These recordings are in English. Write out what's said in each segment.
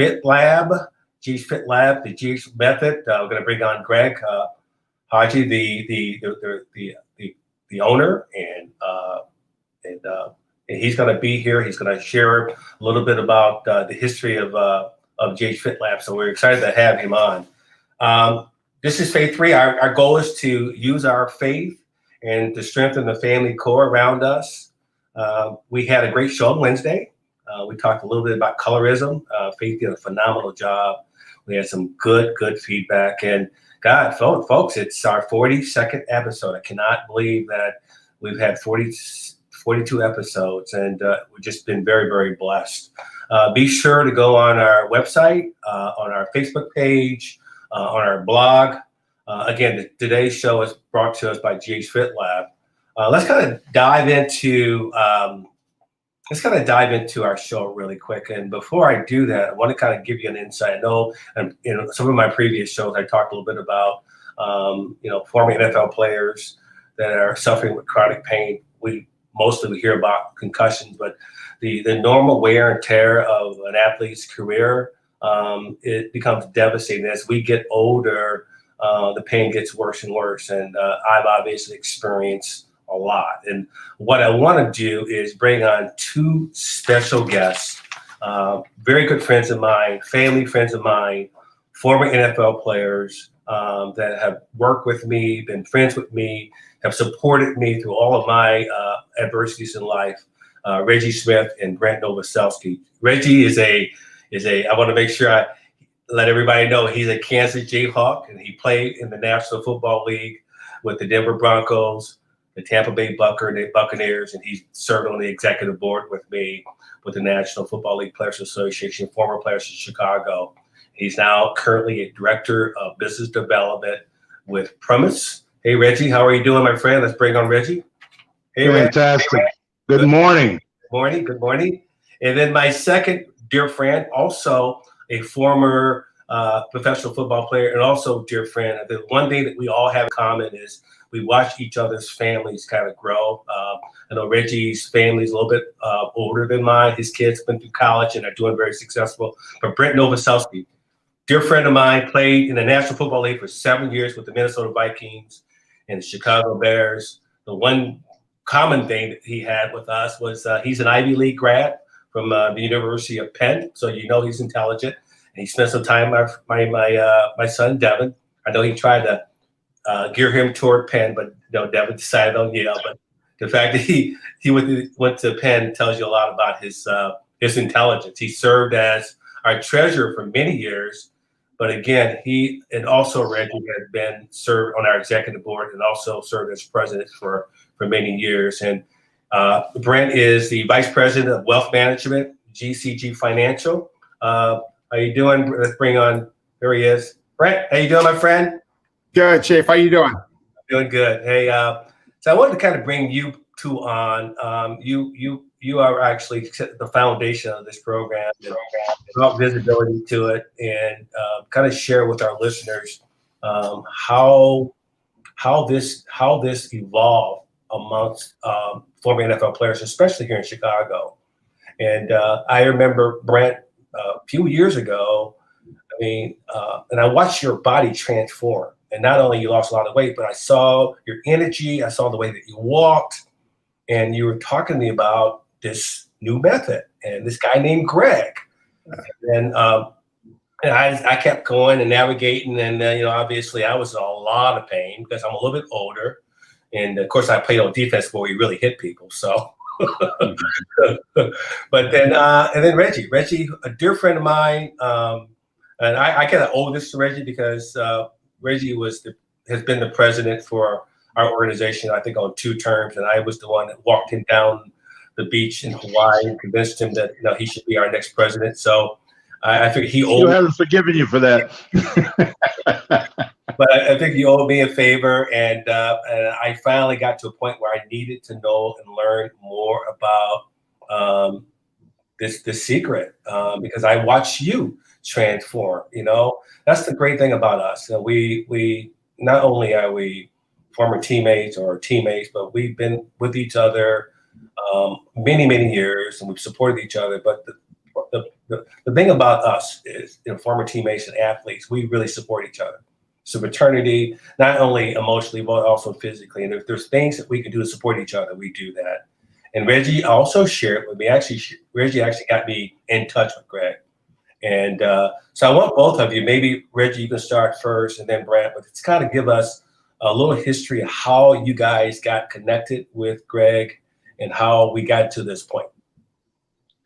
Fit Lab, GH Fit Lab, the GH Method. We're going to bring on Greg Haji, the owner, and he's going to be here. He's going to share a little bit about the history of GH Fit Lab. So we're excited to have him on. This is Faith 3. Our goal is to use our faith and to strengthen the family core around us. We had a great show on Wednesday. We talked a little bit about colorism. Faith did a phenomenal job. We had some good feedback. And God, folks, it's our 42nd episode. I cannot believe that we've had 42 episodes, and we've just been very blessed. Be sure to go on our website, on our Facebook page, on our blog. Again, today's show is brought to us by GH Fit Lab. Let's kind of dive into our show really quick. And before I do that, I want to kind of give you an insight. I know, some of my previous shows, I talked a little bit about, former NFL players that are suffering with chronic pain. Mostly we hear about concussions, but the normal wear and tear of an athlete's career, it becomes devastating. As we get older, the pain gets worse and worse. And I've obviously experienced a lot. And what I want to do is bring on two special guests, very good friends of mine, family friends of mine, former NFL players that have worked with me, been friends with me, have supported me through all of my adversities in life. Reggie Smith and Brent Novoselsky. Reggie is I want to make sure I let everybody know he's a Kansas Jayhawk, and he played in the National Football League with the Denver Broncos, the Tampa Bay Buccaneers, and he served on the executive board with me with the National Football League Players Association, former players in Chicago. He's now currently a director of business development with Premise. Hey, Reggie, how are you doing, my friend? Let's bring on Reggie. Hey, fantastic. Reggie. Good morning. Good morning. And then my second dear friend, also a former professional football player and also dear friend. The one thing that we all have in common is we watch each other's families kind of grow. I know Reggie's family is a little bit older than mine. His kids went through college and are doing very successful. But Brent Novoselsky, dear friend of mine, played in the National Football League for 7 years with the Minnesota Vikings and the Chicago Bears. The one common thing that he had with us was he's an Ivy League grad from the University of Penn, so he's intelligent. And he spent some time with my son Devin. I know he tried to gear him toward Penn, but Devin decided on Yale. But the fact that he went to Penn tells you a lot about his intelligence. He served as our treasurer for many years, but again, he and also Reggie had been served on our executive board and also served as president for many years. And Brent is the vice president of wealth management, GCG Financial. How you doing? Let's bring on. There he is. Brent, how you doing, my friend? Good, Chief. How you doing? Doing good. Hey, so I wanted to kind of bring you two on. You are actually the foundation of this program, about visibility to it, and kind of share with our listeners how this evolved amongst former NFL players, especially here in Chicago. And I remember, Brent, a few years ago, and I watched your body transform. And not only you lost a lot of weight, but I saw your energy. I saw the way that you walked. And you were talking to me about this new method and this guy named Greg. And I kept going and navigating. And, obviously I was in a lot of pain because I'm a little bit older. And, of course, I played on defense where we really hit people. So, but then, and then Reggie, a dear friend of mine. And I kind of owe this to Reggie because Reggie has been the president for our organization, I think, on 2 terms. And I was the one that walked him down the beach in Hawaii and convinced him that he should be our next president. So I figured he owed. You haven't forgiven you for that. But I think he owed me a favor, and I finally got to a point where I needed to know and learn more about this secret because I watched you transform. That's the great thing about us. We not only are we former teammates, but we've been with each other many years, and we've supported each other. But the thing about us is, former teammates and athletes, we really support each other. So fraternity, not only emotionally, but also physically. And if there's things that we can do to support each other, we do that. And Reggie also shared with me. Reggie actually got me in touch with Greg. And so I want both of you, maybe Reggie, you can start first, and then Brad, but it's kind of give us a little history of how you guys got connected with Greg and how we got to this point.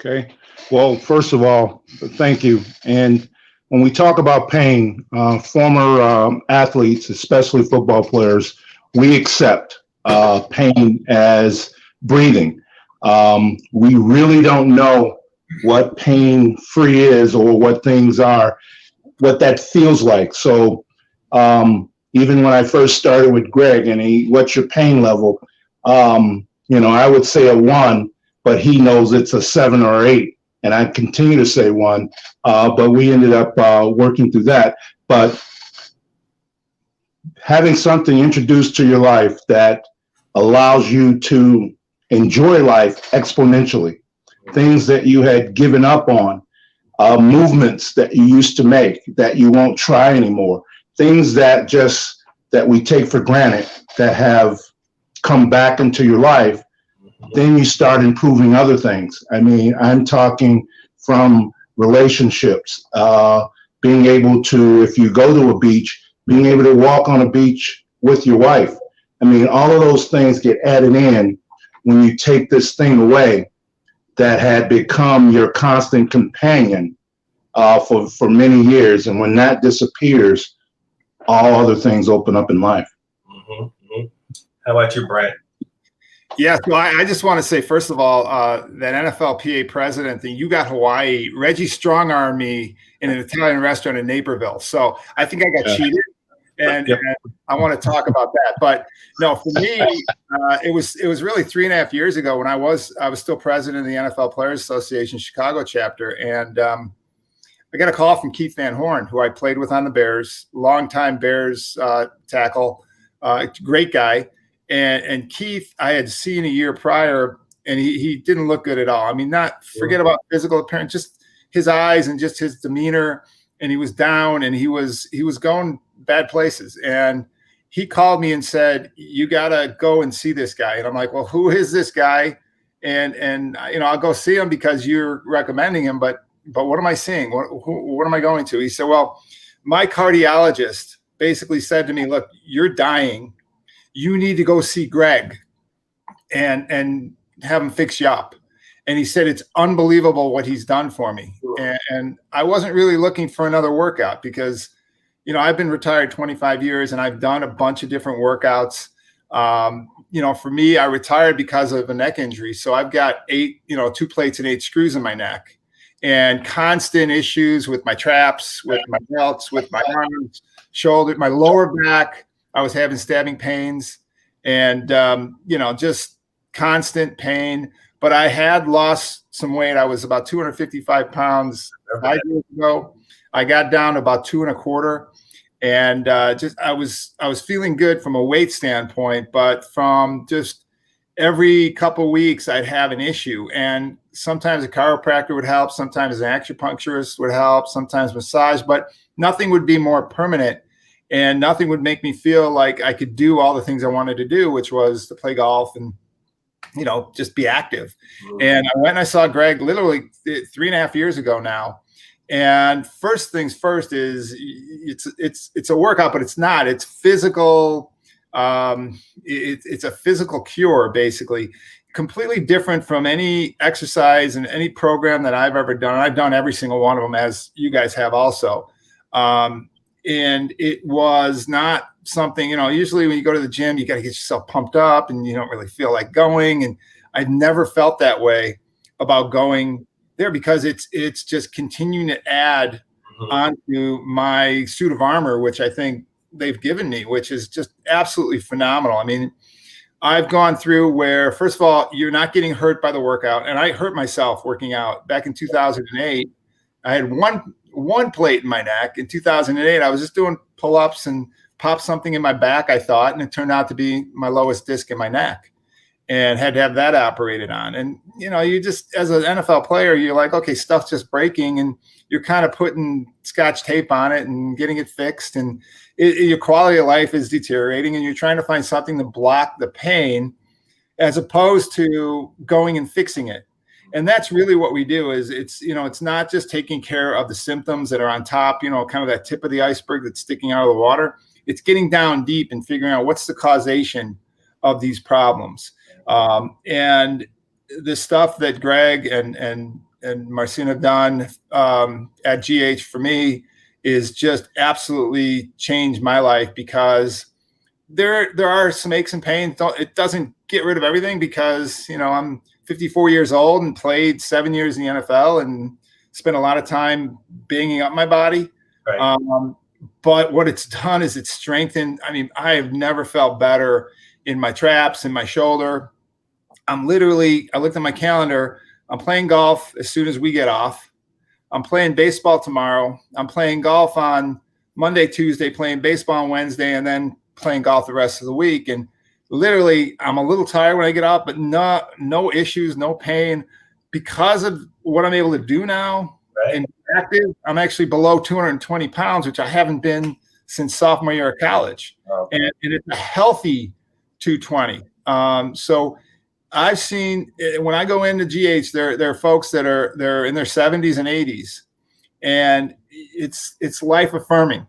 Okay. Well, first of all, thank you. And when we talk about pain, former athletes, especially football players, we accept pain as breathing. We really don't know what pain-free is or what things are, what that feels like. So even when I first started with Greg and what's your pain level? I would say a 1, but he knows it's a 7 or 8. And I continue to say 1, but we ended up working through that. But having something introduced to your life that allows you to enjoy life exponentially, things that you had given up on, movements that you used to make that you won't try anymore, things that we take for granted that have come back into your life, then you start improving other things. I mean, I'm talking from relationships, being able to, if you go to a beach, being able to walk on a beach with your wife. I mean, all of those things get added in when you take this thing away that had become your constant companion for many years. And when that disappears, all other things open up in life. Mm-hmm. Mm-hmm. How about you, Brad? Yeah, so I just want to say, first of all, that NFLPA president thing, you got Hawaii. Reggie strong-armed me in an Italian restaurant in Naperville. So I think I got cheated, and I want to talk about that. But no, for me, it was really 3.5 years ago when I was still president of the NFL Players Association Chicago chapter, and I got a call from Keith Van Horn, who I played with on the Bears, longtime Bears tackle, great guy. And Keith, I had seen a year prior, and he didn't look good at all. I mean, forget about physical appearance, just his eyes and just his demeanor. And he was down, and he was going bad places. And he called me and said, "You got to go and see this guy." And I'm like, "Well, who is this guy?" And I'll go see him because you're recommending him. But what am I seeing? What am I going to? He said, "Well, my cardiologist basically said to me, look, you're dying. You need to go see Greg and have him fix you up." And he said, "It's unbelievable what he's done for me." And I wasn't really looking for another workout because, I've been retired 25 years and I've done a bunch of different workouts. For me, I retired because of a neck injury. So I've got 2 plates and 8 screws in my neck and constant issues with my traps, with my belts, with my arms, shoulder, my lower back. I was having stabbing pains and, just constant pain. But I had lost some weight. I was about 255 pounds 5 years ago. I got down to about 2.25. And I was feeling good from a weight standpoint, but from just every couple of weeks, I'd have an issue. And sometimes a chiropractor would help. Sometimes an acupuncturist would help. Sometimes massage, but nothing would be more permanent. And nothing would make me feel like I could do all the things I wanted to do, which was to play golf and, just be active. Mm-hmm. And I went and I saw Greg literally 3.5 years ago now. And first things first is it's a workout, but it's not. It's physical. It's a physical cure, basically. Completely different from any exercise and any program that I've ever done. I've done every single one of them, as you guys have also. And it was not something, usually when you go to the gym, you got to get yourself pumped up and you don't really feel like going. And I've never felt that way about going there because it's just continuing to add onto my suit of armor, which I think they've given me, which is just absolutely phenomenal. I mean, I've gone through where, first of all, you're not getting hurt by the workout. And I hurt myself working out back in 2008. I had one plate in my neck. In 2008, I was just doing pull-ups and popped something in my back, I thought, and it turned out to be my lowest disc in my neck. and had to have that operated on. And, you know, you just, as an NFL player, you're like, okay, stuff's just breaking, and you're kind of putting Scotch tape on it and getting it fixed. And your quality of life is deteriorating, and you're trying to find something to block the pain as opposed to going and fixing it. And that's really what we do. Is it's, you know, it's not just taking care of the symptoms that are on top, you know, kind of that tip of the iceberg that's sticking out of the water. It's getting down deep and figuring out what's the causation of these problems. And the stuff that Greg and Marcin have done at GH for me is just absolutely changed my life, because there are some aches and pains. It doesn't get rid of everything, because, you know, I'm 54 years old and played 7 years in the NFL and spent a lot of time banging up my body. Right. But what it's done is it's strengthened. I mean, I have never felt better in my traps, in my shoulder. I looked at my calendar. I'm playing golf as soon as we get off. I'm playing baseball tomorrow. I'm playing golf on Monday, Tuesday, playing baseball on Wednesday, and then playing golf the rest of the week. And literally, I'm a little tired when I get up, but no issues, no pain, because of what I'm able to do now. Right. And active, I'm actually below 220 pounds, which I haven't been since sophomore year of college. Oh. And it's a healthy 220. So I've seen, when I go into GH, there are folks they're in their 70s and 80s, and it's life affirming.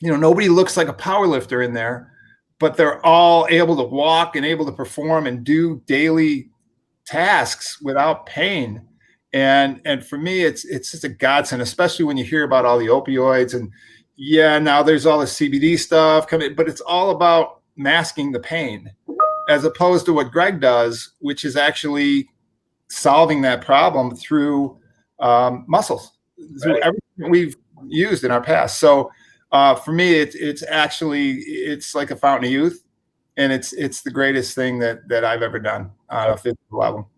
You know, nobody looks like a power lifter in there, but they're all able to walk and able to perform and do daily tasks without pain. And for me, it's just a godsend, especially when you hear about all the opioids. And yeah, now there's all the CBD stuff coming, but it's all about masking the pain, as opposed to what Greg does, which is actually solving that problem through muscles, through everything we've used in our past. So for me, it's like a fountain of youth, and it's the greatest thing that I've ever done on a physical level.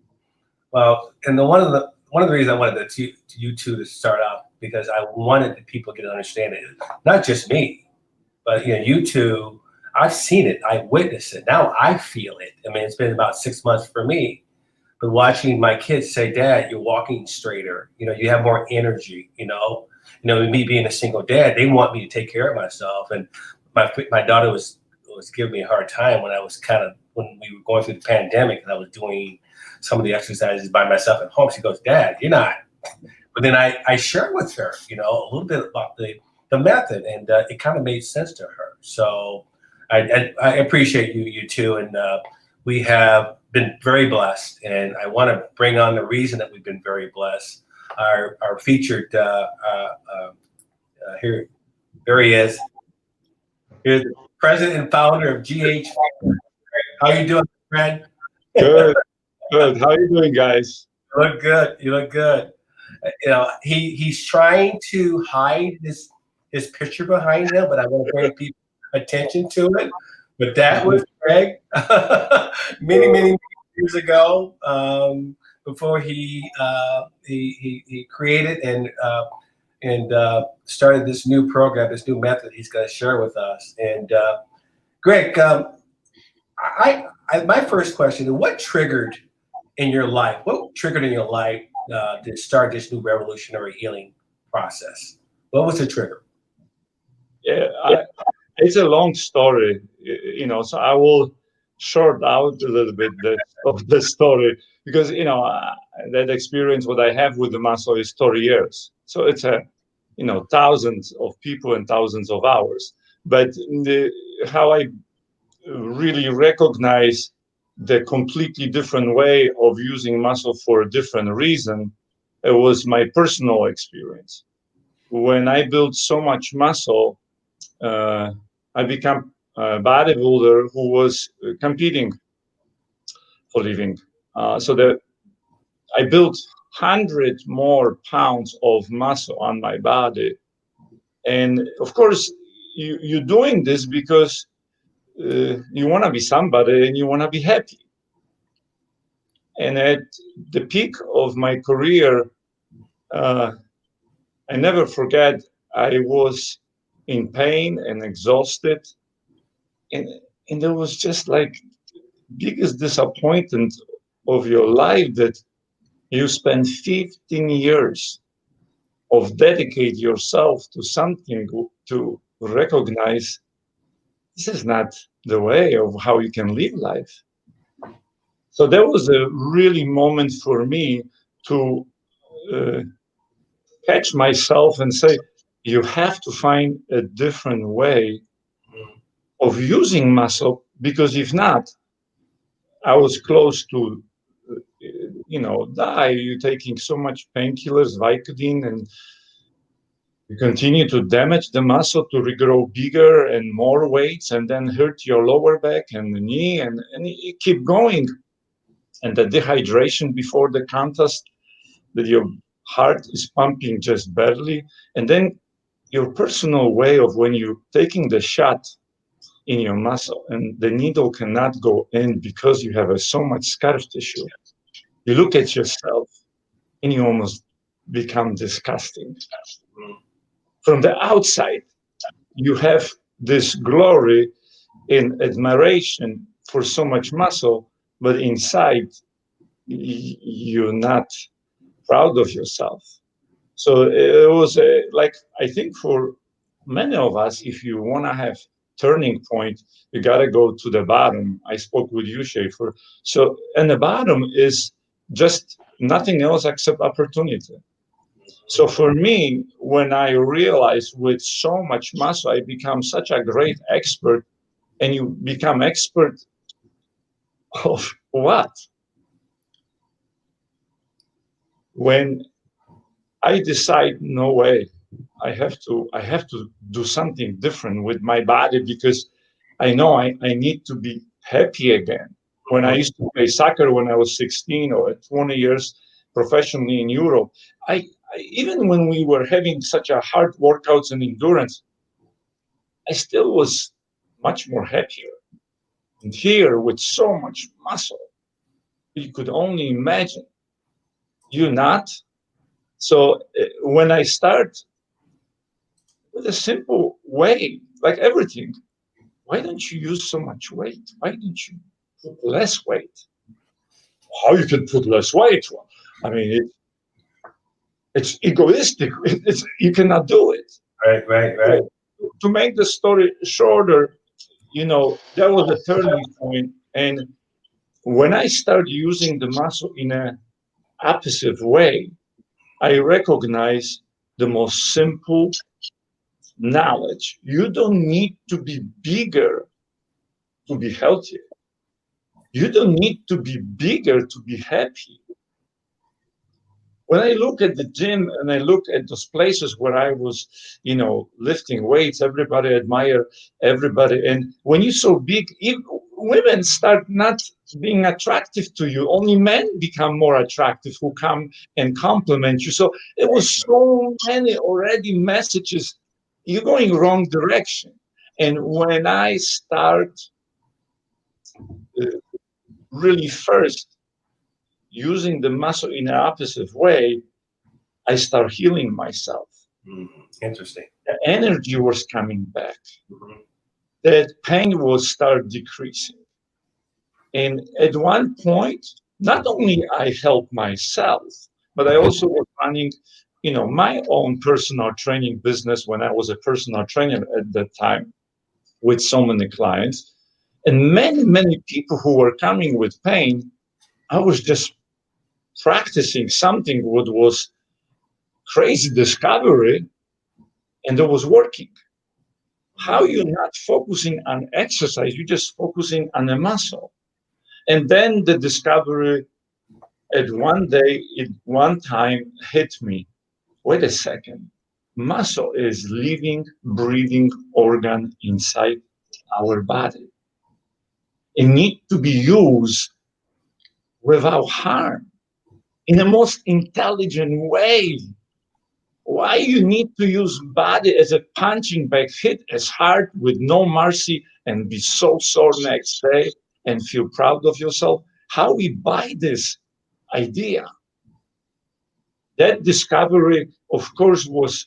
Well, and one of the reasons I wanted you two to start out, because I wanted the people to understand it, not just me, but, you know, you two. I've seen it. I witnessed it. Now I feel it. I mean, it's been about 6 months for me, but watching my kids say, "Dad, you're walking straighter. You know, you have more energy." You know, me being a single dad, they want me to take care of myself. And my daughter was giving me a hard time when when we were going through the pandemic, and I was doing some of the exercises by myself at home. She goes, "Dad, you're not." But then I shared with her, you know, a little bit about the method, and it kind of made sense to her. So I appreciate you two, and we have been very blessed. And I want to bring on the reason that we've been very blessed. Our featured here, there he is. Here's the president and founder of GH. How you doing, Fred? Good. How are you doing, guys? You look good. You look good. You know, he's trying to hide his picture behind him, but I want to bring people attention to it. But that was Greg many years ago, before he created and started this new program, this new method he's going to share with us. And Greg, my first question is, what triggered in your life to start this new revolutionary healing process? What was the trigger? Yeah, it's a long story, you know, so I will short out a little bit of the story, because, you know, that experience, what I have with the muscle is 30 years. So it's thousands of people and thousands of hours. But how I really recognize the completely different way of using muscle for a different reason, it was my personal experience. When I built so much muscle, I became a bodybuilder who was competing for living. So that I built 100 more pounds of muscle on my body. And of course, you're doing this because you want to be somebody and you want to be happy. And at the peak of my career, I never forget, I was in pain and exhausted. And there was just like biggest disappointment of your life that you spend 15 years of dedicate yourself to something to recognize this is not the way of how you can live life. So that was a really moment for me to uh, catch myself and say, you have to find a different way of using muscle, because if not, I was close to, die. You're taking so much painkillers, Vicodin, and you continue to damage the muscle to regrow bigger and more weights, and then hurt your lower back and the knee, and you keep going. And the dehydration before the contest, that your heart is pumping just barely. And then your personal way of when you're taking the shot in your muscle and the needle cannot go in because you have so much scar tissue, you look at yourself and you almost become disgusting. From the outside, you have this glory and admiration for so much muscle, but inside, you're not proud of yourself. So it was like, I think for many of us, if you want to have turning point, you got to go to the bottom. I spoke with you, Schaefer. So, and the bottom is just nothing else except opportunity. So for me, when I realized with so much muscle, I become such a great expert, and you become expert of what? When I decide, no way, I have to do something different with my body, because I know I need to be happy again. When I used to play soccer when I was 16 or 20 years professionally in Europe, even when we were having such a hard workouts and endurance, I still was much more happier. And here with so much muscle, you could only imagine. You not? So when I start with a simple way, like everything, why don't you use so much weight? Why don't you put less weight? How you can put less weight? Well, I mean, it's egoistic. You cannot do it. Right. To make the story shorter, that was a turning point. And when I started using the muscle in an opposite way, I recognize the most simple knowledge. You don't need to be bigger to be healthy. You don't need to be bigger to be happy. When I look at the gym and I look at those places where I was, lifting weights, everybody admire everybody. And when you're so big, women start not being attractive to you. Only men become more attractive who come and compliment you. So it was so many already messages. You're going wrong direction. And when I start uh, really first using the muscle in an opposite way, I start healing myself. Interesting. The energy was coming back. Mm-hmm. That pain will start decreasing. And at one point, not only I helped myself, but I also was running, my own personal training business when I was a personal trainer at that time with so many clients. And many, many people who were coming with pain, I was just practicing something what was crazy discovery, and it was working. How you're not focusing on exercise, you're just focusing on the muscle. And then the discovery at one time hit me. Wait a second. Muscle is living, breathing organ inside our body. It needs to be used without harm in the most intelligent way. Why you need to use body as a punching bag, hit as hard with no mercy and be so sore next day and feel proud of yourself? How we buy this idea? That discovery, of course, was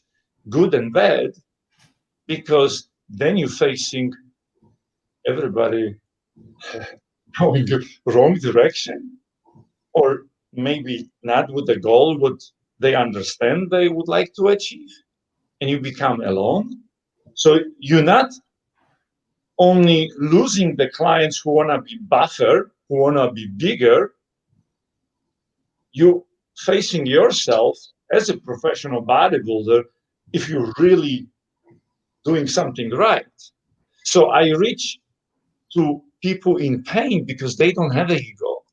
good and bad, because then you're facing everybody going the wrong direction, or maybe not with the goal what they understand they would like to achieve, and you become alone. So you're not only losing the clients who want to be buffer, who want to be bigger, you facing yourself as a professional bodybuilder if you're really doing something right. So I reach to people in pain because they don't have an ego.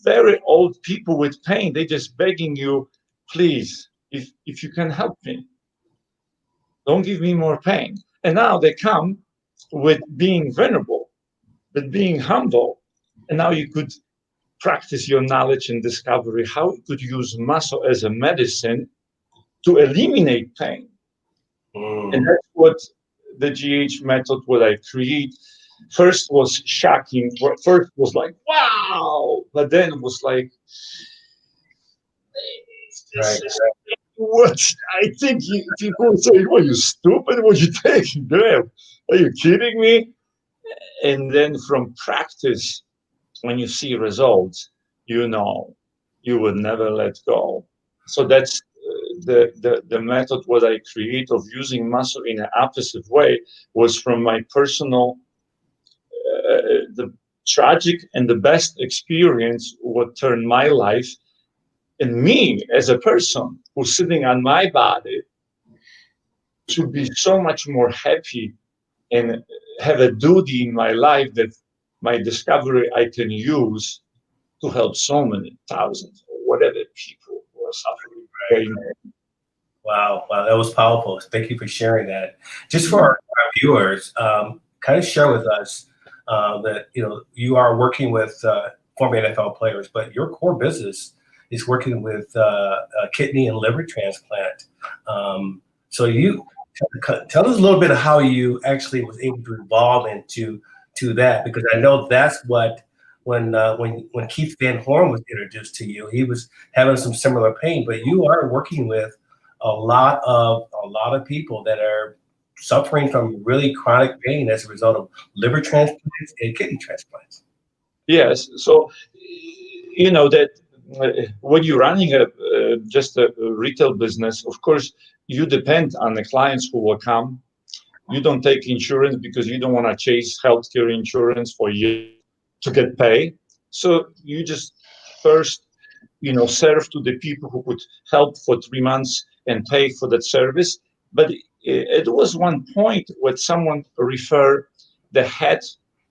Very old people with pain, they just begging you, please, if you can help me, don't give me more pain. And now they come with being vulnerable, with being humble. And now you could practice your knowledge and discovery how you could use muscle as a medicine to eliminate pain. And that's what the GH method, what I create, first was shocking. First was like, wow, but then it was like, Right. what? I think people say, "Well, you stupid? What you taking there? Are you kidding me?" And then from practice, when you see results, you know you will never let go. So that's the method what I create of using muscle in an opposite way was from my personal the tragic and the best experience what turned my life and me as a person who's sitting on my body to be so much more happy and have a duty in my life that my discovery I can use to help so many thousands or whatever people who are suffering pain. Wow, wow, that was powerful. Thank you for sharing that. Just for our viewers, kind of share with us that you are working with former NFL players, but your core business is working with kidney and liver transplant. So you tell us a little bit of how you actually was able to evolve into that, because I know that's what when Keith Van Horn was introduced to you, he was having some similar pain, but you are working with a lot of people that are suffering from really chronic pain as a result of liver transplants and kidney transplants. Yes, so that when you're running just a retail business, of course you depend on the clients who will come. You don't take insurance because you don't want to chase healthcare insurance for years to get paid. So you just first serve to the people who could help for 3 months and pay for that service. But it was one point where someone referred the head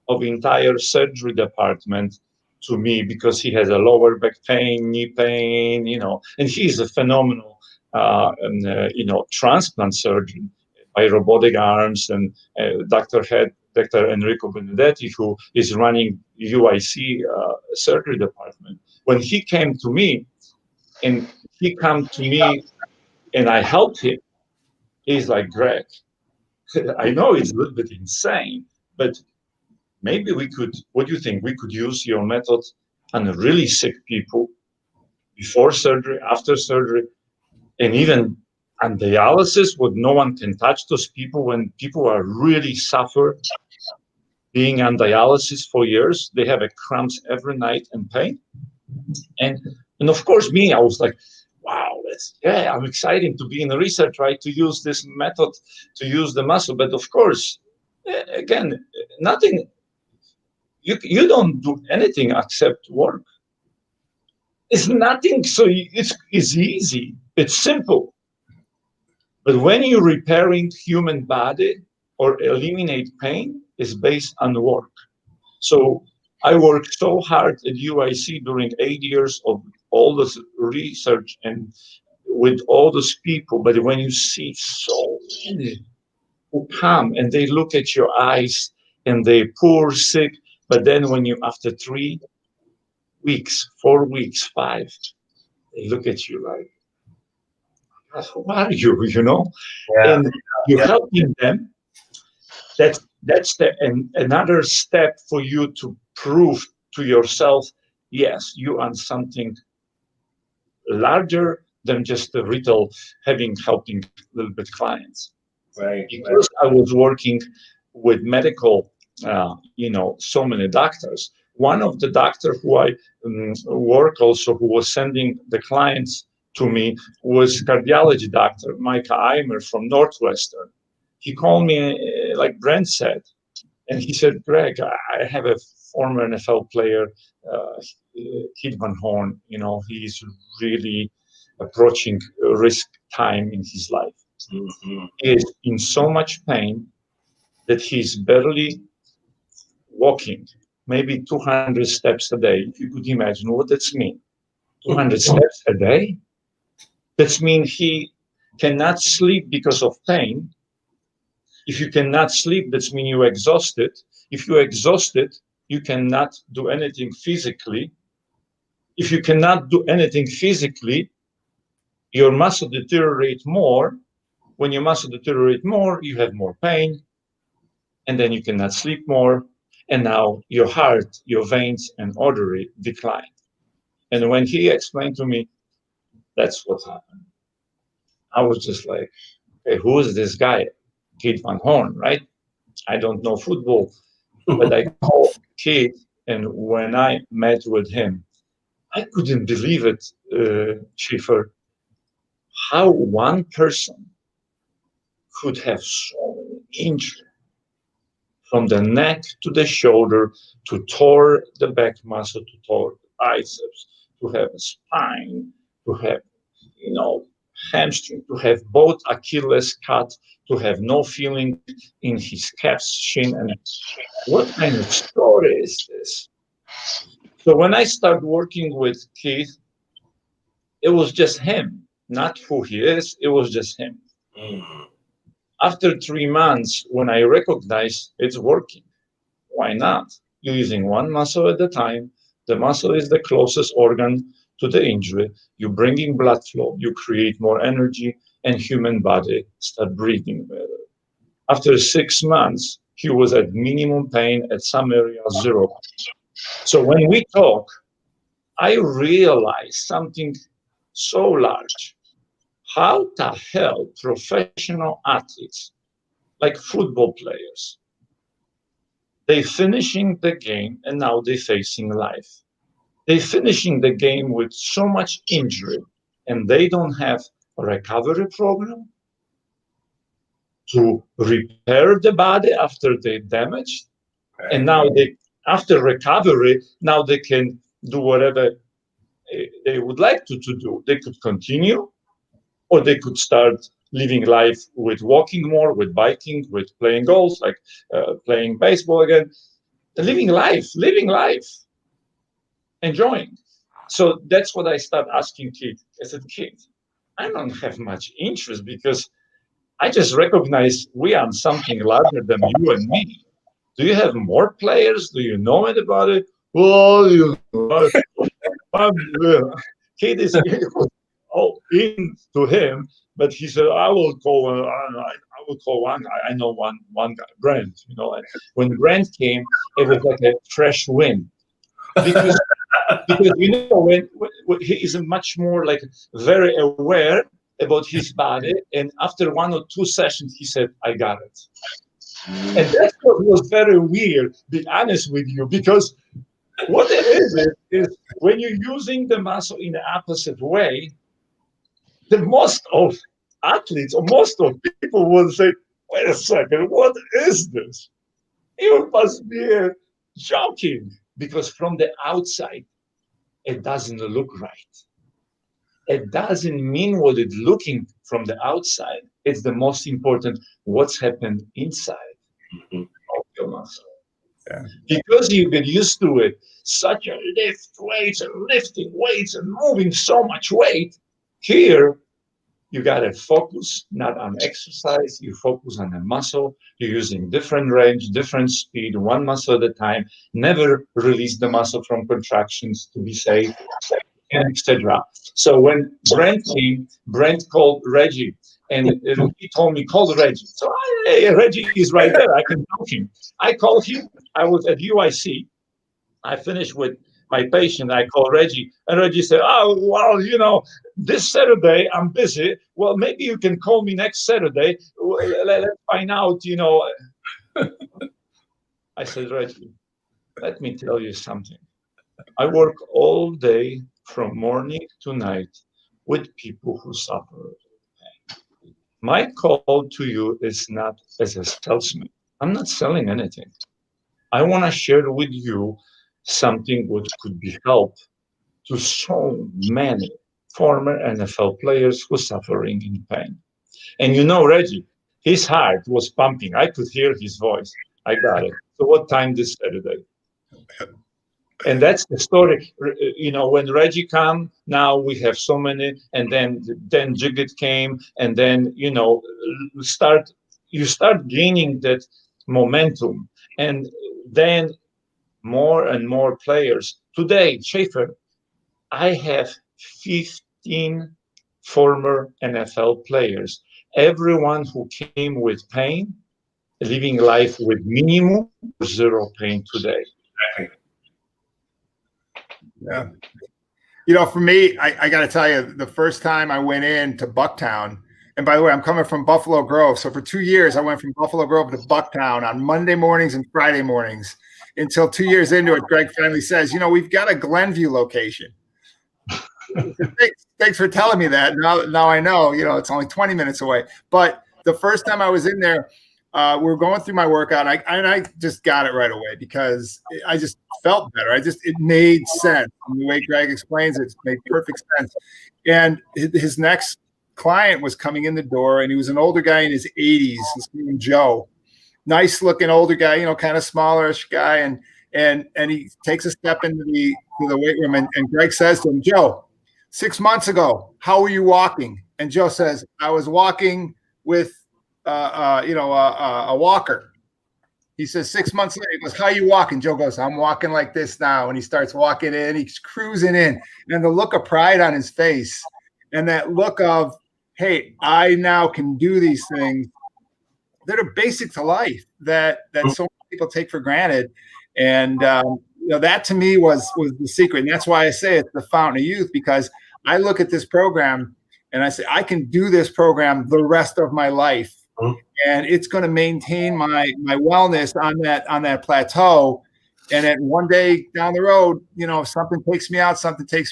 of entire surgery department to me because he has a lower back pain, knee pain, and he's a phenomenal, transplant surgeon by robotic arms, and Dr. Enrico Benedetti, who is running UIC surgery department. When he came to me, and I helped him, he's like, Greg, I know it's a little bit insane, but maybe what do you think? We could use your method on really sick people before surgery, after surgery, and even on dialysis, where no one can touch those people when people are really suffer being on dialysis for years. They have a cramps every night and pain. And of course, me, I was like, wow, I'm excited to be in the research, right? To use this method, to use the muscle. But of course, again, nothing, you don't do anything except work. It's nothing, so it's easy, it's simple. But when you're repairing human body or eliminate pain, it's based on work. So I worked so hard at UIC during 8 years of all this research and with all those people. But when you see so many who come and they look at your eyes and they poor, sick, but then when you, after 3 weeks, 4 weeks, 5, they look at you like, who are you, Yeah. And you're helping them. That's another step for you to prove to yourself, yes, you are something larger than just the retail helping a little bit clients. Right. Because I was working with medical so many doctors. One of the doctor who I work also, who was sending the clients to me, was cardiology doctor Mike Eimer from Northwestern. He called me, like Brent said, and he said, Greg, I have a former NFL player, Kid Van Horn. He's really approaching risk time in his life. Mm-hmm. He is in so much pain that he's barely walking, maybe 200 steps a day. If you could imagine what that's mean, 200 steps a day? That's mean he cannot sleep because of pain. If you cannot sleep, that's mean you're exhausted. If you're exhausted, you cannot do anything physically. If you cannot do anything physically, your muscle deteriorate more. When your muscle deteriorate more, you have more pain, and then you cannot sleep more. And now your heart, your veins, and artery decline. And when he explained to me, that's what happened. I was just like, hey, who is this guy? Kid Van Horn, right? I don't know football, but I call Kid, and when I met with him, I couldn't believe it, Schiffer, how one person could have so many injuries from the neck to the shoulder, to tore the back muscle, to tore the biceps, to have a spine, to have, hamstring, to have both Achilles cut, to have no feeling in his calf shin. And what kind of story is this? So when I started working with Keith, it was just him, not who he is. It was just him. Mm-hmm. After 3 months, when I recognized it's working, why not? You're using one muscle at a time. The muscle is the closest organ to the injury. You're bringing blood flow. You create more energy, and human body start breathing better. After 6 months, he was at minimum pain, at some areas 0. So when we talk, I realized something so large. How the hell professional athletes, like football players, they finishing the game and now they facing life. They finishing the game with so much injury, and they don't have a recovery program to repair the body after they damaged. Right. And now after recovery, now they can do whatever they would like to do. They could continue, or they could start living life with walking more, with biking, with playing golf, like playing baseball again, living life, enjoying. So that's what I start asking kids. I said, kids, I don't have much interest because I just recognize we are something larger than you and me. Do you have more players? Do you know anybody? Well, kid is all into him, but he said, I will call one. I know one guy, Brent. And when Brent came, it was like a fresh wind because when he is much more like very aware about his body, and after 1 or 2 sessions, he said, I got it. And that's what was very weird, be honest with you, because what it is when you're using the muscle in the opposite way, the most of athletes or most of people will say, wait a second, what is this? You must be joking, because from the outside, it doesn't look right. It doesn't mean what it's looking from the outside. It's the most important, what's happened inside of your muscle. Yeah. Because you get used to it, such a lifting weights and moving so much weight. Here, you got to focus not on exercise, you focus on the muscle. You're using different range, different speed, one muscle at a time. Never release the muscle from contractions to be safe, and etc. So when Brent came, Brent called Reggie, and he told me, call Reggie. So Reggie is right there. I can talk him. I called him. I was at UIC. I finished with my patient. I called Reggie, and Reggie said, oh, well, this Saturday I'm busy. Well, maybe you can call me next Saturday. Let's find out, I I said, Reggie, let me tell you something. I work all day from morning to night with people who suffer. My call to you is not as a salesman. I'm not selling anything. I want to share with you something which could be help to so many former NFL players who are suffering in pain. And you know, Reggie, his heart was pumping. I could hear his voice. I got it. So what time this Saturday? And that's the story. You know, when Reggie come, now we have so many, and then Jigget came, and then you start gaining that momentum, and then more and more players. Today, Schaefer, I have 15 former NFL players. Everyone who came with pain, living life with minimum or zero pain today. Yeah. You know, for me, I got to tell you, the first time I went into Bucktown, and by the way, I'm coming from Buffalo Grove. So for 2 years, I went from Buffalo Grove to Bucktown on Monday mornings and Friday mornings until 2 years into it, Greg finally says, we've got a Glenview location. Thanks for telling me that. Now I know, it's only 20 minutes away. But the first time I was in there, we were going through my workout, and I just got it right away because I just felt better. It made sense. And the way Greg explains it made perfect sense. And his next client was coming in the door, and he was an older guy in his 80s. His name was Joe. Nice looking older guy, kind of smallerish guy. And he takes a step into the weight room, and Greg says to him, Joe, 6 months ago, how were you walking? And Joe says, I was walking with a walker. He says 6 months later, he goes, how are you walking? Joe goes, I'm walking like this now. And he starts walking in, he's cruising in. And the look of pride on his face and that look of, hey, I now can do these things that are basic to life that so many people take for granted. And that to me was the secret. And that's why I say it's the fountain of youth, because I look at this program and I say, I can do this program the rest of my life. And it's going to maintain my wellness on that plateau. And then one day down the road, if something takes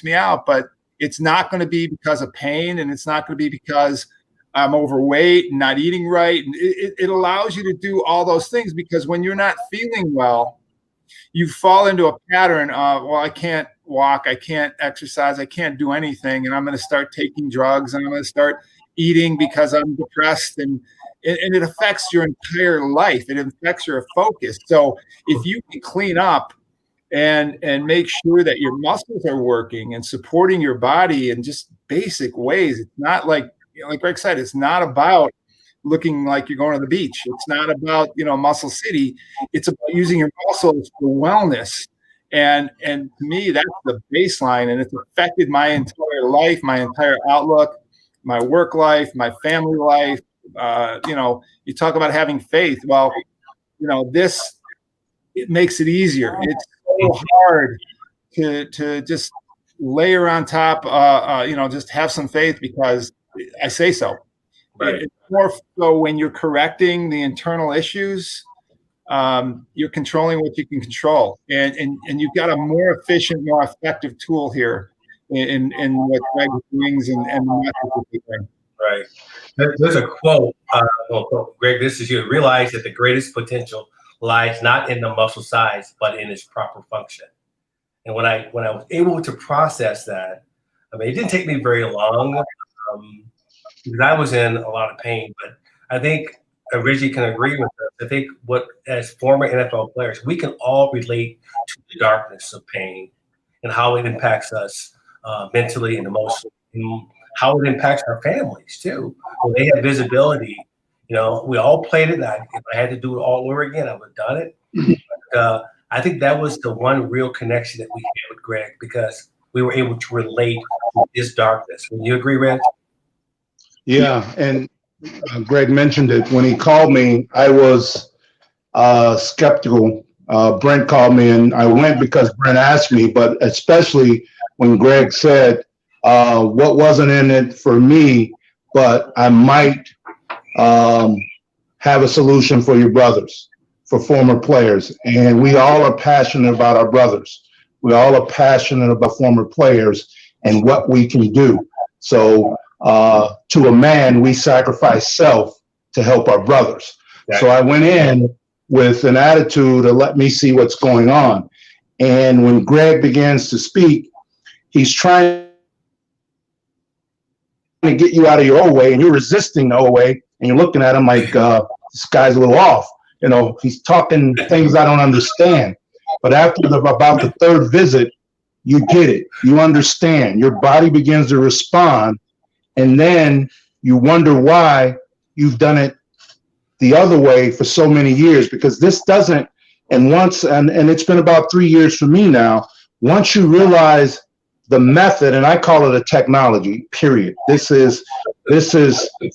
me out, but it's not going to be because of pain, and it's not going to be because I'm overweight and not eating right. And it allows you to do all those things, because when you're not feeling well, you fall into a pattern of, well, I can't walk, I can't exercise, I can't do anything. And I'm going to start taking drugs, and I'm going to start eating because I'm depressed, and it affects your entire life. It affects your focus. So if you can clean up and make sure that your muscles are working and supporting your body in just basic ways, it's not like Greg said, it's not about looking like you're going to the beach. It's not about, Muscle City. It's about using your muscles for wellness. And to me, that's the baseline, and it's affected my entire life, my entire outlook, my work life, my family life. You talk about having faith. Well, it makes it easier. It's so hard to just layer on top, just have some faith because I say so. Right. It's more so when you're correcting the internal issues, you're controlling what you can control, and you've got a more efficient, more effective tool here in what Greg brings and the methods that bring. Right. There's a quote. Greg, this is you. Realize that the greatest potential lies not in the muscle size, but in its proper function. And when I was able to process that, it didn't take me very long because I was in a lot of pain. But I think Reggie can agree with us. I think as former NFL players, we can all relate to the darkness of pain and how it impacts us mentally and emotionally. And how it impacts our families too. When they have visibility, we all played it. If I had to do it all over again, I would have done it. But, I think that was the one real connection that we had with Greg, because we were able to relate to his darkness. Would you agree, Reg? Yeah, and Greg mentioned it. When he called me, I was skeptical. Brent called me, and I went because Brent asked me, but especially when Greg said, what wasn't in it for me, but I might have a solution for your brothers. for former players, and we all are passionate about our brothers. We all are passionate about former players and what we can do. So to a man, we sacrifice self to help our brothers. So I went in with an attitude of let me see what's going on. And when Greg begins to speak, he's trying to get you out of your old way, and you're resisting the old way, and you're looking at him like this guy's a little off. You know, he's talking things I don't understand. But after about the third visit, you get it. You understand. Your body begins to respond, and then you wonder why you've done it the other way for so many years, because this doesn't. And it's been about 3 years for me now. Once you realize the method, and I call it a technology, period. This is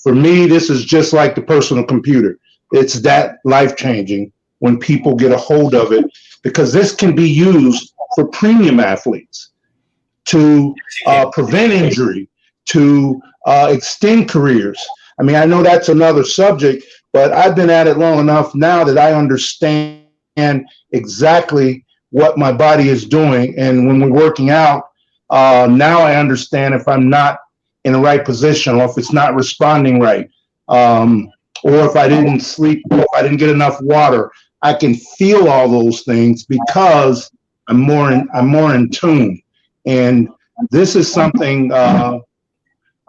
for me, this is just like the personal computer. It's that life-changing when people get a hold of it, because this can be used for premium athletes to prevent injury, to extend careers. I mean, I know that's another subject, but I've been at it long enough now that I understand exactly what my body is doing. And when we're working out, now I understand if I'm not in the right position, or if it's not responding right, or if I didn't sleep, or if I didn't get enough water. I can feel all those things because I'm more in tune. And this is something I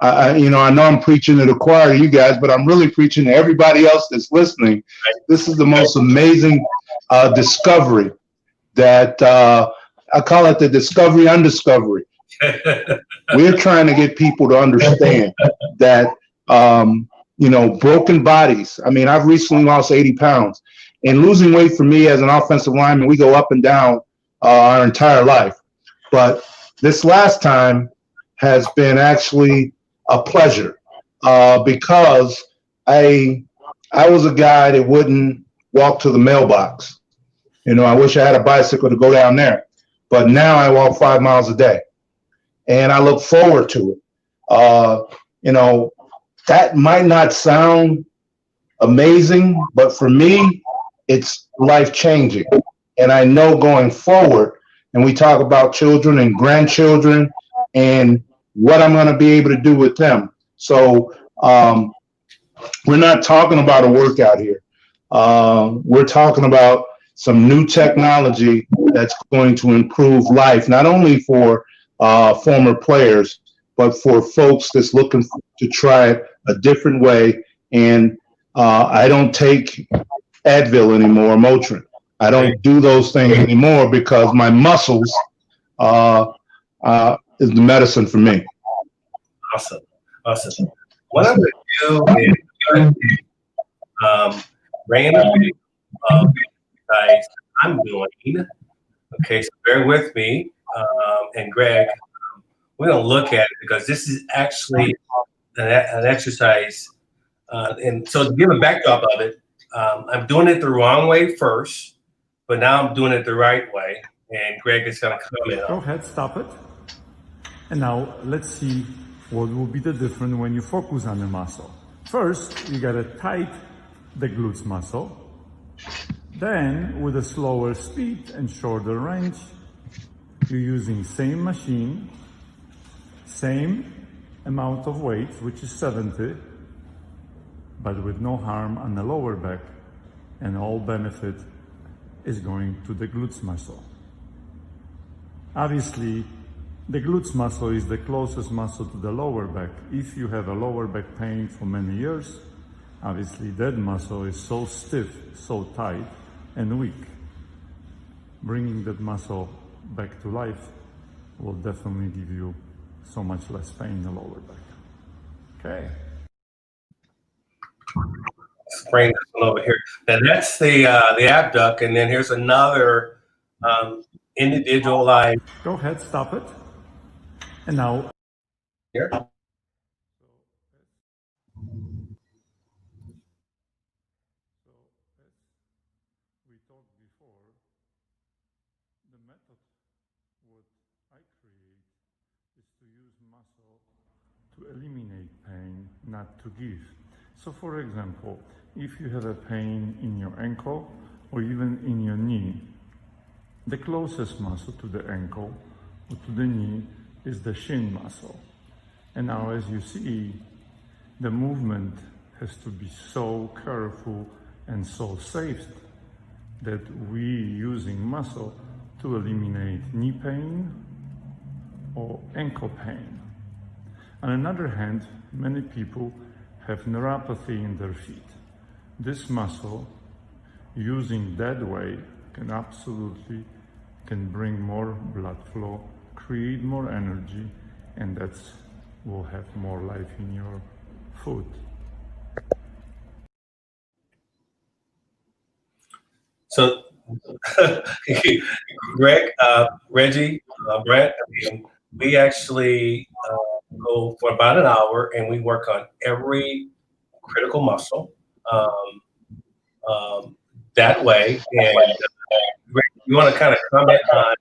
know I'm preaching to the choir to you guys, but I'm really preaching to everybody else that's listening. This is the most amazing discovery that I call it the discovery undiscovery. We're trying to get people to understand that, broken bodies. I mean, I've recently lost 80 pounds, and losing weight for me as an offensive lineman, we go up and down our entire life. But this last time has been actually a pleasure because I was a guy that wouldn't walk to the mailbox. I wish I had a bicycle to go down there, but now I walk 5 miles a day, and I look forward to it. That might not sound amazing, but for me, it's life-changing. And I know going forward, and we talk about children and grandchildren and what I'm going to be able to do with them. So we're not talking about a workout here. We're talking about some new technology that's going to improve life, not only for former players, but for folks that's looking to try it a different way. And I don't take Advil anymore, Motrin. I don't do those things anymore because my muscles is the medicine for me. Awesome. What I'm going to do is randomly exercise I'm doing. Okay, so bear with me. And Greg, we're going to look at it because this is actually an exercise. And so to give a backdrop of it, I'm doing it the wrong way first, but now I'm doing it the right way. And Greg is going to come in. Go ahead, stop it. And now let's see what will be the difference when you focus on the muscle. First, you gotta tight the glutes muscle. Then, with a slower speed and shorter range, you're using same machine, same amount of weight, which is 70, but with no harm on the lower back, and all benefit is going to the glutes muscle. Obviously, the glutes muscle is the closest muscle to the lower back. If you have a lower back pain for many years, obviously that muscle is so stiff, so tight and weak. Bringing that muscle back to life will definitely give you so much less pain in the lower back. Okay. Let's bring this one over here. Now that's the abduct, and then here's another individualized. Go ahead, stop it. And now Here. we talked before, the method what I create is to use muscle to eliminate pain, not to give. So for example, if you have a pain in your ankle or even in your knee. The closest muscle to the ankle or to the knee is the shin muscle. And now, as you see, the movement has to be so careful and so safe that we using muscle to eliminate knee pain or ankle pain. On the other hand, many people have neuropathy in their feet. This muscle, using that way, can bring more blood flow, create more energy, and will have more life in your foot. So, Greg, Reggie, Brett, we actually go for about an hour and we work on every critical muscle that way. And Greg, you want to kind of comment on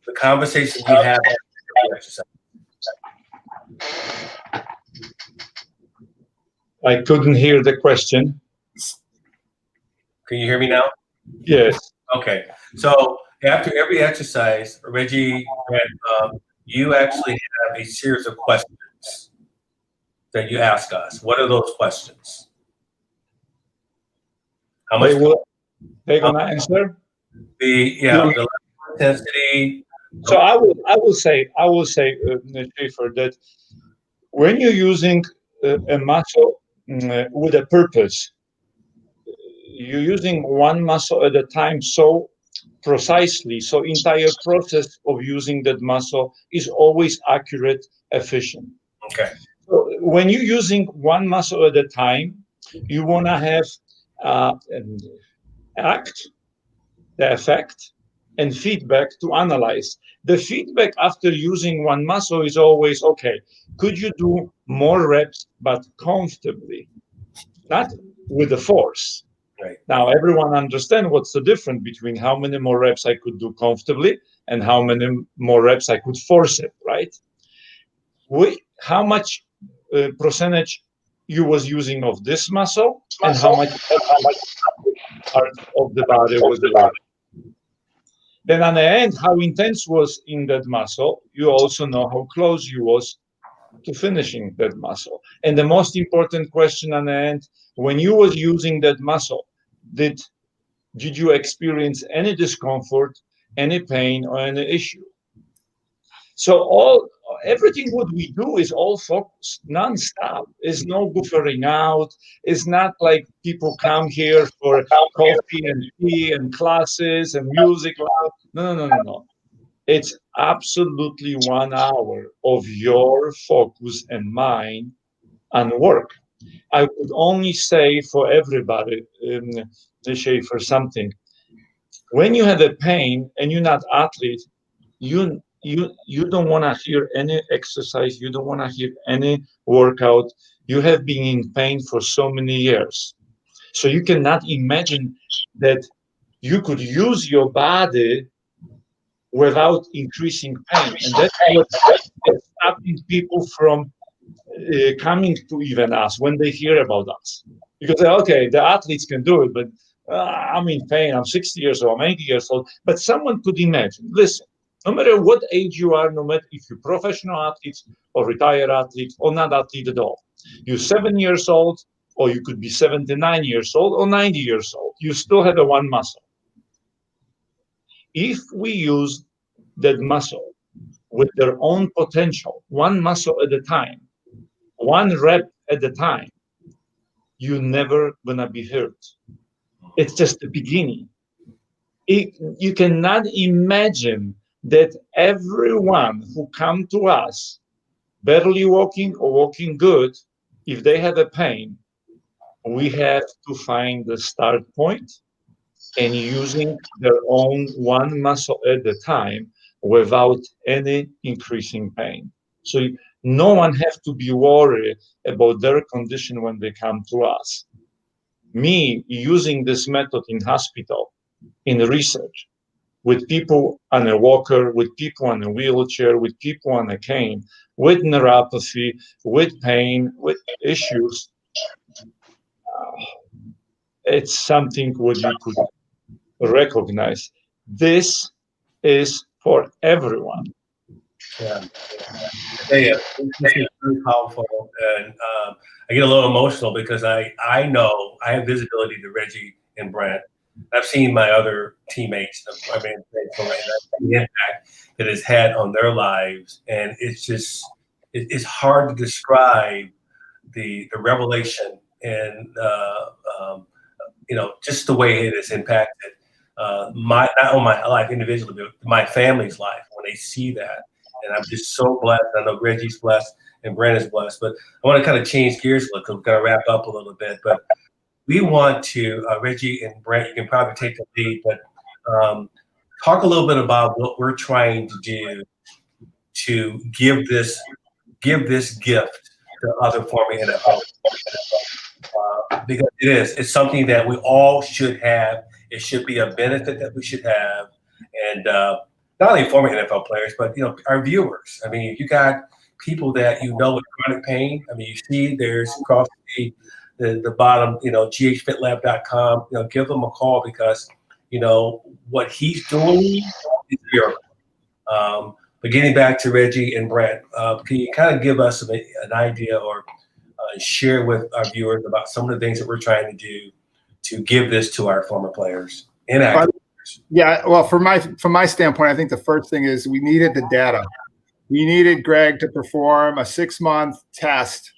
the conversation we have after every exercise? I couldn't hear the question. Can you hear me now? Yes. Okay. So after every exercise, Reggie, you actually have a series of questions that you ask us. What are those questions? How much? They're gonna answer. The level of intensity. So I will say, Schaefer, that when you're using a muscle with a purpose, you're using one muscle at a time so precisely, so entire process of using that muscle is always accurate, efficient. Okay. So when you're using one muscle at a time, you want to have the effect, and feedback to analyze. The feedback after using one muscle is always, okay, could you do more reps but comfortably, not with the force? Right. Now, everyone understands what's the difference between how many more reps I could do comfortably and how many more reps I could force it, right? How much percentage you was using of this muscle and how much part of the body was working. Then on the end, how intense was in that muscle, you also know how close you was to finishing that muscle. And the most important question on the end, when you was using that muscle, did you experience any discomfort, any pain, or any issue? So everything what we do is all focused, non-stop. Is no goofering out. It's not like people come here for coffee and tea and classes and music. No. It's absolutely 1 hour of your focus and mind and work. I would only say for everybody, Schaefer, something. When you have a pain and you're not athlete, you don't want to hear any exercise. You don't want to hear any workout. You have been in pain for so many years. So you cannot imagine that you could use your body without increasing pain. And that's what's stopping people from coming to even us when they hear about us. Because, okay, the athletes can do it, but I'm in pain. I'm 60 years old, I'm 80 years old. But someone could imagine, listen, no matter what age you are, no matter if you're professional athletes or retired athletes or not athlete at all, you're 7 years old, or you could be 79 years old or 90 years old. You still have a one muscle. If we use that muscle with their own potential, one muscle at a time, one rep at a time, you're never gonna be hurt. It's just the beginning. You cannot imagine that everyone who come to us, barely walking or walking good, if they have a pain, we have to find the start point and using their own one muscle at a time without any increasing pain. So no one has to be worried about their condition when they come to us. Me using this method in hospital, in research, with people on a walker, with people on a wheelchair, with people on a cane, with neuropathy, with pain, with issues, it's something what you could recognize. This is for everyone. Yeah. Yeah, this is very powerful, and I get a little emotional because I know I have visibility to Reggie and Brent. I've seen my other teammates, I mean, the impact that it's had on their lives, and it's just it's hard to describe the revelation and just the way it has impacted my not only my life individually, but my family's life when they see that. And I'm just so blessed. I know Reggie's blessed and Brent is blessed. But I want to kind of change gears a little because we're going to wrap up a little bit. But we want to, Reggie and Brent, you can probably take the lead, but talk a little bit about what we're trying to do to give this gift to other former NFL. Because it's something that we all should have. It should be a benefit that we should have. And not only former NFL players, but our viewers. I mean, if you got people that with chronic pain, I mean, you see there's across the bottom, ghfitlab.com, give them a call because, what he's doing is miracle. But getting back to Reggie and Brent, can you kind of give us an idea or share with our viewers about some of the things that we're trying to do to give this to our former players and active players? Yeah, well, from my standpoint, I think the first thing is we needed the data. We needed Greg to perform a 6-month test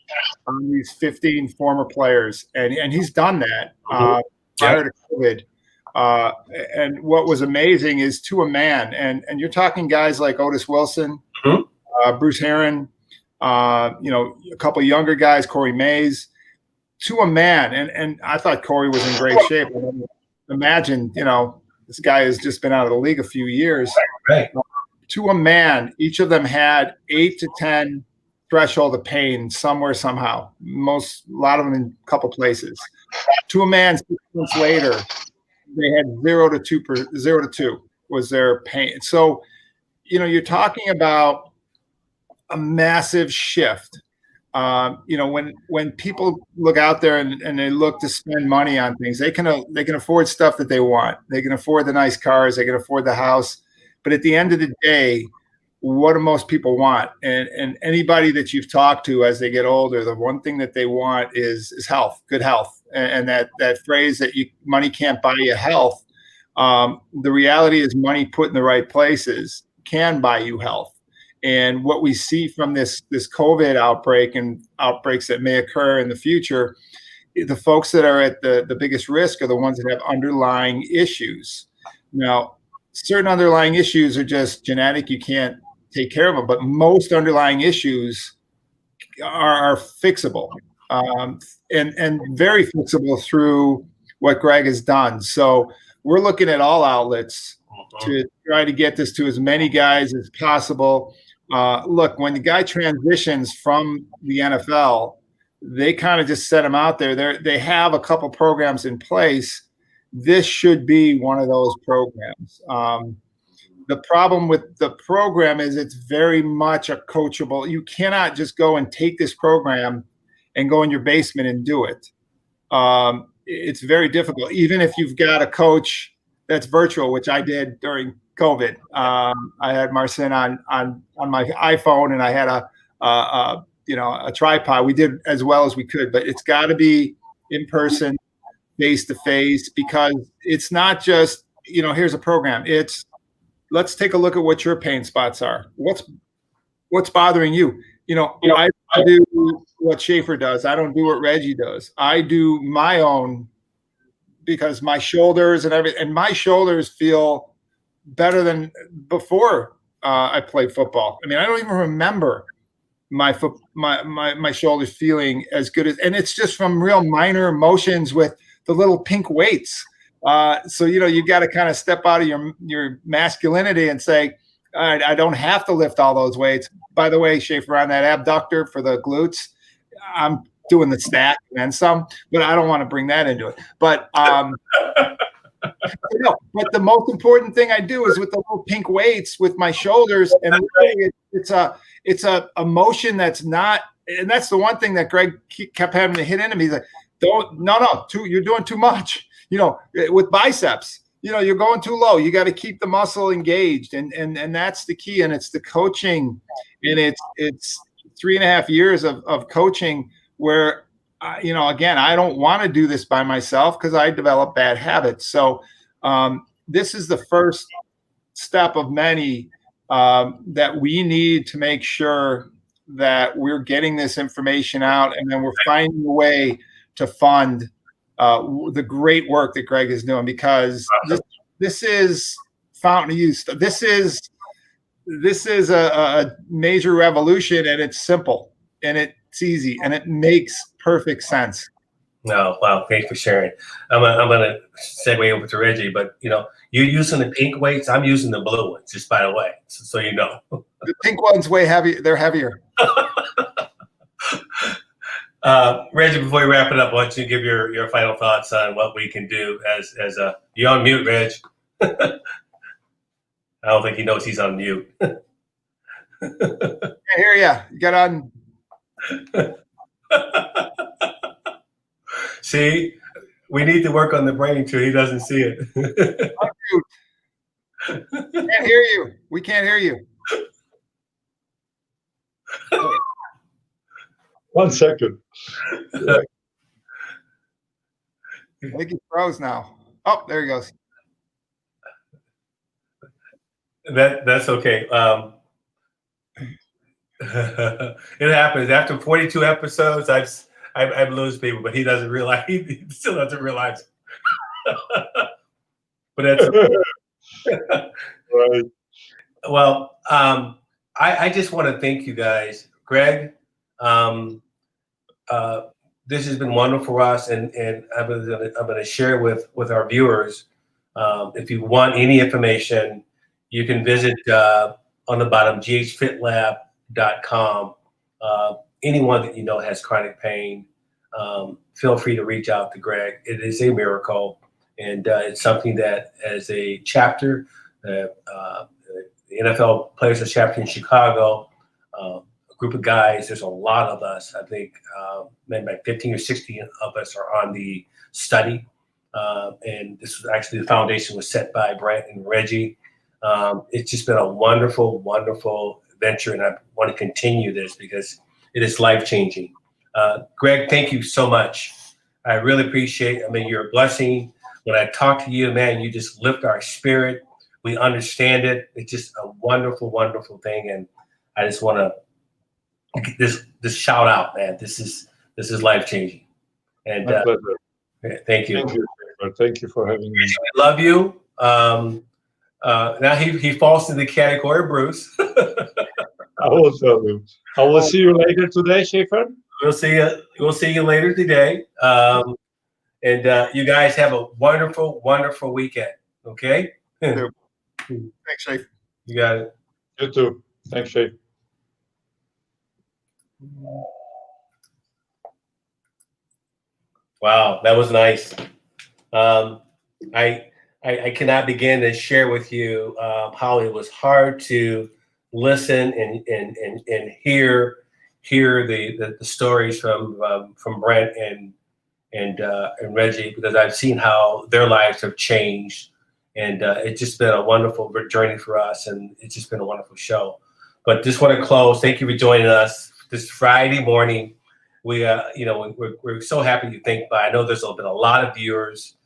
on these 15 former players, and he's done that prior to COVID. And what was amazing is to a man, and you're talking guys like Otis Wilson, Bruce Heron, a couple of younger guys, Corey Mays, to a man. And I thought Corey was in great shape. Imagine, this guy has just been out of the league a few years. Right. To a man, each of them had 8 to 10 threshold of pain somewhere, somehow. A lot of them in a couple places. To a man, 6 months later, they had 0 to 2 was their pain. So, you're talking about a massive shift. When people look out there and they look to spend money on things, they can afford stuff that they want. They can afford the nice cars. They can afford the house. But at the end of the day, what do most people want? And anybody that you've talked to as they get older, the one thing that they want is health, good health. And that phrase that money can't buy you health. The reality is money put in the right places can buy you health. And what we see from this COVID outbreak and outbreaks that may occur in the future, the folks that are at the biggest risk are the ones that have underlying issues. Now, certain underlying issues are just genetic. You can't take care of them, but most underlying issues are fixable and very fixable through what Greg has done. So we're looking at all outlets to try to get this to as many guys as possible. Look, when the guy transitions from the NFL, they kind of just set him out there. They have a couple programs in place. This should be one of those programs. The problem with the program is it's very much a coachable. You cannot just go and take this program and go in your basement and do it. It's very difficult, even if you've got a coach that's virtual, which I did during COVID. I had Marcin on my iPhone, and I had a tripod. We did as well as we could, but it's got to be in person, face to face, because it's not just here's a program. It's let's take a look at what your pain spots are. What's bothering you? I do what Schaefer does. I don't do what Reggie does. I do my own because my shoulders and my shoulders feel better than before I played football. I mean, I don't even remember my shoulders feeling as good and it's just from real minor motions with the little pink weights. So you got to kind of step out of your masculinity and say, all right, I don't have to lift all those weights. By the way, Schaefer, on that abductor for the glutes, I'm doing the stack and some, but I don't want to bring that into it. But but the most important thing I do is with the little pink weights with my shoulders, and really it's a motion that's not. And that's the one thing that Greg kept having to hit into me. He's like, You're doing too much. With biceps, you're going too low. You got to keep the muscle engaged, and that's the key. And it's the coaching, and it's 3.5 years of coaching where, again, I don't want to do this by myself because I develop bad habits. So this is the first step of many that we need to make sure that we're getting this information out, and then we're finding a way to fund the great work that Greg is doing, because this is fountain of youth. This is a major revolution, and it's simple, and it's easy, and it makes perfect sense. No, wow, thanks for sharing. I'm gonna segue over to Reggie, but you're using the pink weights. I'm using the blue ones, just by the way, so you know. The pink one's way heavy. They're heavier. Reggie, before we wrap it up, why don't you give your final thoughts on what we can do as a you're on mute, Reg. I don't think he knows he's on mute. Can't hear you. You got on. See, we need to work on the brain too. He doesn't see it. Can't hear you. We can't hear you. 1 second. I think he froze now. Oh, there he goes. That's okay. It happens. After 42 episodes, I've lose people, but he doesn't realize. He still doesn't realize. But that's okay. Right. Well. I just want to thank you guys, Greg. This has been wonderful for us, and I'm going to share with our viewers. If you want any information, you can visit on the bottom ghfitlab.com. Anyone that has chronic pain, feel free to reach out to Greg. It is a miracle, and it's something that, as a chapter, the NFL Players Chapter in Chicago, a group of guys, there's a lot of us. I think maybe like 15 or 16 of us are on the study. And this was actually, the foundation was set by Brent and Reggie. It's just been a wonderful, wonderful venture, and I want to continue this because it is life-changing. Greg, thank you so much. I really appreciate it. I mean, you're a blessing. When I talk to you, man, you just lift our spirit. We understand it. It's just a wonderful, wonderful thing. And I just want to this shout out, man. This is life-changing. And thank you. Thank you for having me. I love you. Now he falls into the category of Bruce. I will tell you. I will see you later today, Schaefer. We'll see you later today. And you guys have a wonderful, wonderful weekend. Okay? Thanks, Shafe. You got it. You too. Thanks, Shafe. Wow, that was nice. I cannot begin to share with you how it was hard to listen and hear the stories from Brent and Reggie, because I've seen how their lives have changed, and it's just been a wonderful journey for us, and it's just been a wonderful show. But just want to close. Thank you for joining us this Friday morning. We're so happy you think by. I know there's been a lot of viewers,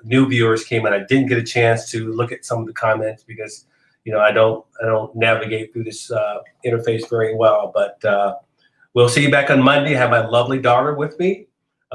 new viewers came in. I didn't get a chance to look at some of the comments because I don't navigate through this interface very well. But we'll see you back on Monday. I have my lovely daughter with me,